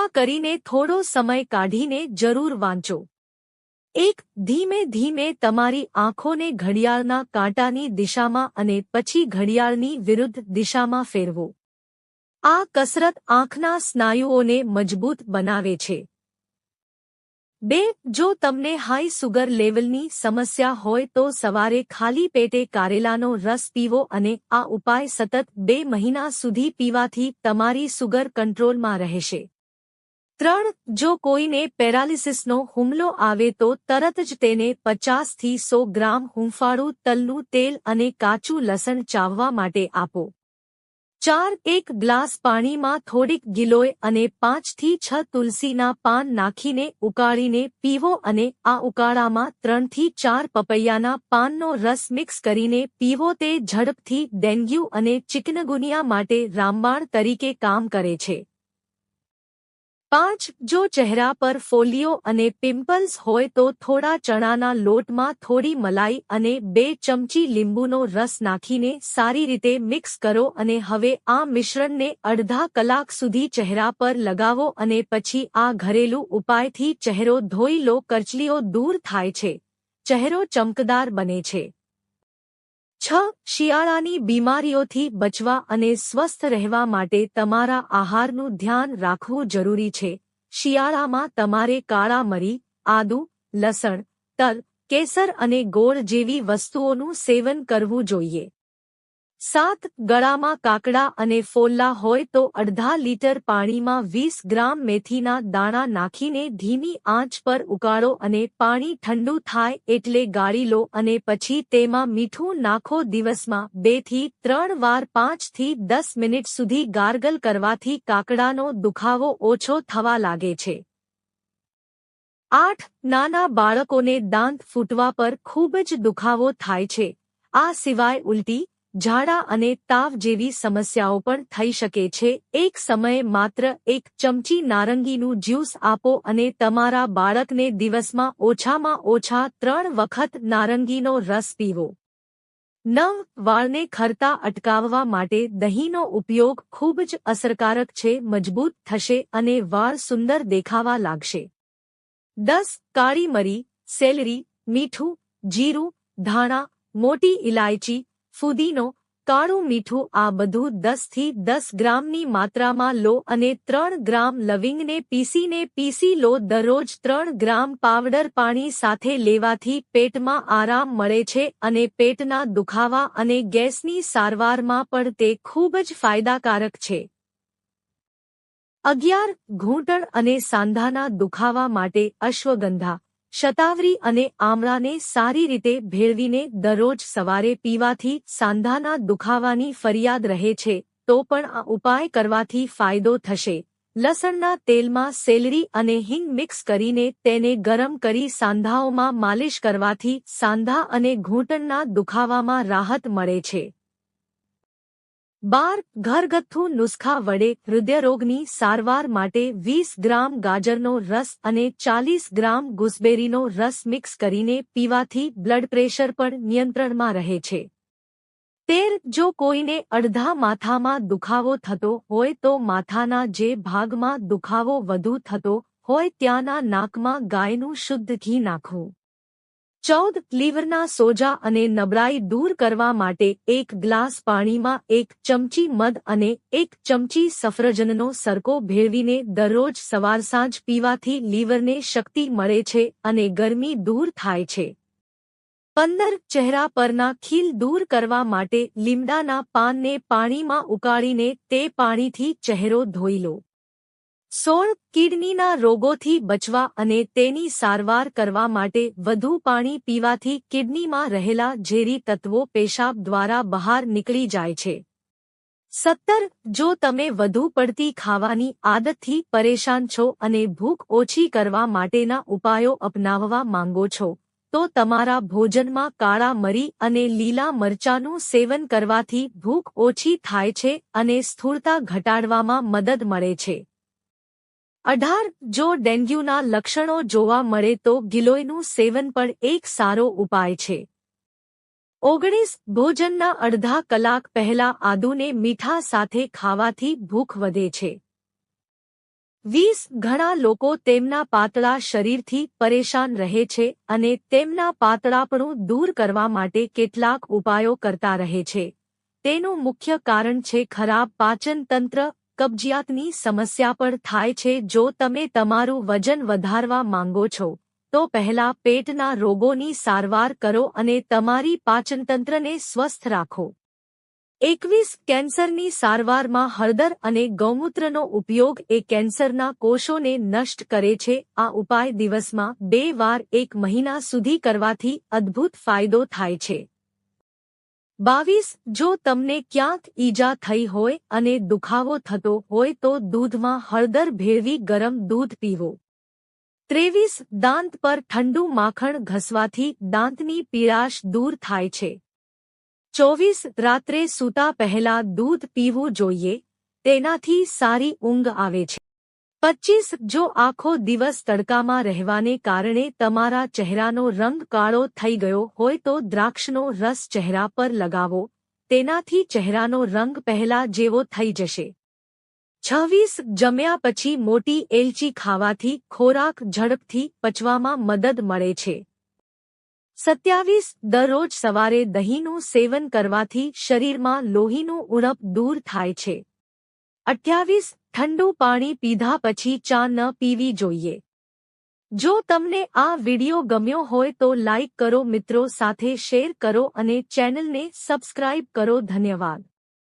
કૃપા કરીને થોડો સમય કાઢીને જરૂર વાંચો। 1. ધીમે ધીમે તમારી આંખોને ઘડિયાળના કાંટાની દિશામાં અને પછી ઘડિયાળની વિરુદ્ધ દિશામાં ફેરવો। આ કસરત આંખના સ્નાયુઓને મજબૂત બનાવે છે। 2. જો તમને હાઈ સુગર લેવલની સમસ્યા હોય તો સવારે ખાલી પેટે કારેલાનો રસ પીવો અને આ ઉપાય સતત 2 મહિના સુધી પીવાથી તમારી સુગર કંટ્રોલમાં રહેશે। 3. જો કોઈને પેરાલિસિસનો હુમલો આવે તો તરત જ તેને 50 થી 100 ગ્રામ હૂંફાળું તલનું તેલ અને કાચું લસણ ચાવવા માટે આપો। 4. એક ગ્લાસ પાણીમાં થોડીક ગિલોય અને 5 થી 6 તુલસીના પાન નાખીને ઉકાળીને પીવો અને આ ઉકાળામાં 3 થી 4 પપૈયાના પાનનો રસ મિક્સ કરીને પીવો। તે ઝડપથી ડેન્ગ્યુ અને ચિકનગુનિયા માટે રામબાણ તરીકે કામ કરે છે। 5. જો ચહેરા પર ફોલ્લીઓ અને પિમ્પલ્સ હોય તો થોડા ચણાના લોટમાં થોડી મલાઈ અને 2 ચમચી લીંબુનો રસ નાખીને સારી રીતે મિક્સ કરો અને હવે આ મિશ્રણને અડધા કલાક સુધી ચહેરા પર લગાવો અને પછી આ ઘરેલું ઉપાયથી ચહેરો ધોઈ લો। કરચલીઓ દૂર થાય છે, ચહેરો ચમકદાર બને છે। 6. શિયાળાની બીમારીઓથી બચવા અને સ્વસ્થ રહેવા માટે તમારા આહારનું ધ્યાન રાખવું જરૂરી છે। શિયાળામાં તમારે કાળા મરી, આદુ, લસણ, તલ, કેસર અને ગોળ જેવી વસ્તુઓનું સેવન કરવું જોઈએ। 7. ગળામાં કાકડા અને ફોલ્લા હોય તો અડધા લીટર પાણીમાં 20 ગ્રામ મેથીના દાણા નાખીને ધીમી આંચ પર ઉકાળો અને પાણી ઠંડુ થાય એટલે ગાળી લો અને પછી તેમાં મીઠું નાખો। દિવસમાં 2 થી 3 વાર 5 થી 10 મિનિટ સુધી ગાર્ગલ કરવાથી કાકડાનો દુખાવો ઓછો થવા લાગે છે। 8. નાના બાળકોને દાંત ફૂટવા પર ખૂબ જ દુખાવો થાય છે। આ સિવાય ઉલટી, ઝાડા અને તાવ જેવી સમસ્યાઓ પણ થઈ શકે છે। એક સમયે માત્ર 1 ચમચી નારંગીનું જ્યુસ આપો અને તમારા બાળકને દિવસમાં ઓછામાં ઓછા 3 વખત નારંગીનો રસ પીવો। 9. વાળને ખરતા અટકાવવા માટે દહીંનો ઉપયોગ ખૂબ જ અસરકારક છે, મજબૂત થશે અને વાળ સુંદર દેખાવા લાગશે। 10. કાળી મરી, સેલરી, મીઠું, જીરું, ધાણા, મોટી ઇલાયચી, ફુદીનો, કાળું મીઠું આ બધું 10 થી 10 ગ્રામની માત્રામાં લો અને 3 ગ્રામ લવિંગને પીસી લો। દરરોજ 3 ગ્રામ પાવડર પાણી સાથે લેવાથી પેટમાં આરામ મળે છે અને પેટના દુખાવા અને ગેસની સારવારમાં પણ તે ખૂબ જ ફાયદાકારક છે। 11. ઘૂંટણ અને સાંધાના દુખાવા માટે અશ્વગંધા, શતાવરી અને આમળાને સારી રીતે ભેળવીને દરરોજ સવારે પીવાથી સાંધાના દુખાવાની ફરિયાદ રહે છે તો પણ આ ઉપાય કરવાથી ફાયદો થશે। લસણના તેલમાં સેલરી અને હિંગ મિક્સ કરીને તેને ગરમ કરી સાંધાઓમાં માલિશ કરવાથી સાંધા અને ઘૂંટણના દુખાવામાં રાહત મળે છે। 12. ઘરગથ્થુ નુસ્ખા વડે હૃદયરોગની સારવાર માટે 20 ગ્રામ ગાજરનો રસ અને 40 ગ્રામ ગૂસબેરીનો રસ મિક્સ કરીને પીવાથી બ્લડ પ્રેશર પણ નિયંત્રણમાં રહે છે। 13. જો કોઈને અડધા માથામાં દુખાવો થતો હોય તો માથાના જે ભાગમાં દુખાવો વધુ થતો હોય ત્યાંના નાકમાં ગાયનું શુદ્ધ ઘી નાખવું। 14. લીવરના સોજા અને નબળાઈ દૂર કરવા માટે 1 ગ્લાસ પાણીમાં 1 ચમચી મધ અને 1 ચમચી સફરજનનો સરકો ભેળવીને દરરોજ સવાર સાંજ પીવાથી લીવરને શક્તિ મળે છે અને ગરમી દૂર થાય છે। 15. ચહેરા પરના ખીલ દૂર કરવા માટે લીમડાના પાનને પાણીમાં ઉકાળીને તે પાણીથી ચહેરો ધોઈ લો। 16. કિડનીના રોગોથી બચવા અને તેની સારવાર કરવા માટે વધુ પાણી પીવાથી કિડનીમાં રહેલા ઝેરી તત્વો પેશાબ દ્વારા બહાર નીકળી જાય છે। 17. જો તમે વધુ પડતી ખાવાની આદતથી પરેશાન છો અને ભૂખ ઓછી કરવા માટેના ઉપાયો અપનાવવા માંગો છો તો તમારા ભોજનમાં કાળા મરી અને લીલા મરચાંનું સેવન કરવાથી ભૂખ ઓછી થાય છે અને સ્થૂળતા ઘટાડવામાં મદદ મળે છે। 18. જો ડેન્ગ્યુના લક્ષણો જોવા મળે તો ગિલોયનું સેવન પણ એક સારો ઉપાય છે। 19. ભોજનના અડધા કલાક પહેલા આદુને મીઠા સાથે ખાવાથી ભૂખ વધે છે। 20 ઘણા લોકો તેમના પાતળા શરીરથી પરેશાન રહે છે અને તેમના પાતળાપણું દૂર કરવા માટે કેટલાક ઉપાયો કરતા રહે છે. તેનું મુખ્ય કારણ છે ખરાબ પાચન તંત્ર. કબજિયાતની સમસ્યા પણ થાય છે. જો તમે તમારું વજન વધારવા માંગો છો તો પહેલા પેટના રોગોની સારવાર કરો અને તમારી પાચનતંત્રને સ્વસ્થ રાખો. 21 કેન્સરની સારવારમાં હળદર અને ગૌમૂત્રનો ઉપયોગ એ કેન્સરના કોષોને નષ્ટ કરે છે. આ ઉપાય દિવસમાં 2 વાર 1 મહિના સુધી કરવાથી અદ્ભુત ફાયદો થાય છે. 22 જો તમને ક્યાંક ઈજા થઈ હોય અને દુખાવો થતો હોય તો દૂધમાં હળદર ભેળવી ગરમ દૂધ પીવો. 23 દાંત પર ઠંડુ માખણ ઘસવાથી દાંતની પીળાશ દૂર થાય છે. 24 રાત્રે સૂતા પહેલા દૂધ પીવું જોઈએ, તેનાથી સારી ઊંઘ આવે છે. 25 જો આખો દિવસ તડકામાં રહેવાને કારણે તમારા ચહેરાનો રંગ કાળો થઈ ગયો હોય તો દ્રાક્ષનો રસ ચહેરા પર લગાવો, તેનાથી ચહેરાનો રંગ પહેલા જેવો થઈ જશે. 26 જમ્યા પછી મોટી એલચી ખાવાથી ખોરાક ઝડપથી પચવામાં મદદ મળે છે. 27 દરરોજ સવારે દહીંનું સેવન કરવાથી શરીરમાં લોહીનું ઉણપ દૂર થાય છે. 28 ઠંડુ પાણી પીધા પછી ચા ન પીવી જોઈએ. જો તમને આ વિડિયો ગમ્યો હોય તો લાઇક કરો, મિત્રો સાથે શેર કરો અને ચેનલને સબસ્ક્રાઇબ કરો. ધન્યવાદ.